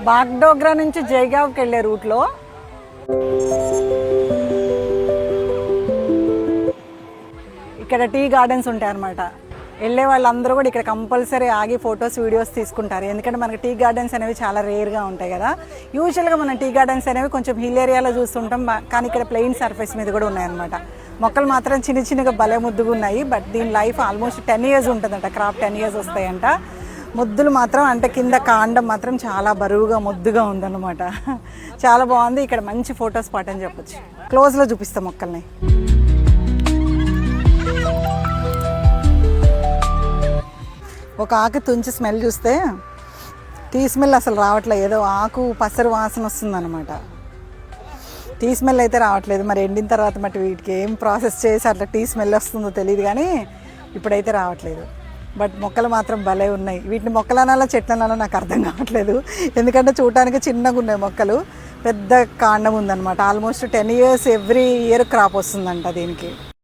బాగ్డోగ్రా నుంచి జైగావ్కి వెళ్ళే రూట్లో ఇక్కడ టీ గార్డెన్స్ ఉంటాయి అన్నమాట. వెళ్ళే వాళ్ళందరూ కూడా ఇక్కడ కంపల్సరీ ఆగి ఫొటోస్ వీడియోస్ తీసుకుంటారు. ఎందుకంటే మనకి టీ గార్డెన్స్ అనేవి చాలా రేర్గా ఉంటాయి కదా. యూజువల్గా మనం టీ గార్డెన్స్ అనేవి కొంచెం హిల్ ఏరియాలో చూస్తుంటాం, కానీ ఇక్కడ ప్లెయిన్ సర్ఫేస్ మీద కూడా ఉన్నాయన్నమాట. మొక్కలు మాత్రం చిన్న చిన్నగా భలే ముద్దుగా ఉన్నాయి. బట్ దీని లైఫ్ ఆల్మోస్ట్ 10 years ఉంటుందంట. క్రాప్ 10 years వస్తాయంట. ముద్దులు మాత్రం అంటే కింద కాండం మాత్రం చాలా బరువుగా ముద్దుగా ఉందన్నమాట. చాలా బాగుంది. ఇక్కడ మంచి ఫోటో స్పాట్ అని చెప్పొచ్చు. క్లోజ్లో చూపిస్తాం మొక్కల్ని. ఒక ఆకు తుంచి స్మెల్ చూస్తే టీ స్మెల్ అసలు రావట్లేదు. ఏదో ఆకు పసరు వాసన వస్తుందన్నమాట. టీ స్మెల్ అయితే రావట్లేదు. మరి ఎండిన తర్వాత మట్టి వీటికి ఏం ప్రాసెస్ చేసి అట్లా టీ స్మెల్ వస్తుందో తెలియదు, కానీ ఇప్పుడైతే రావట్లేదు. బట్ మొక్కలు మాత్రం భలే ఉన్నాయి. వీటిని మొక్కలనాలో చెట్లనాలో నాకు అర్థం కావట్లేదు. ఎందుకంటే చూడటానికి చిన్నగా ఉన్నాయి మొక్కలు, పెద్ద కాండం ఉందన్నమాట. Almost 10 years every year crop వస్తుందంట దీనికి.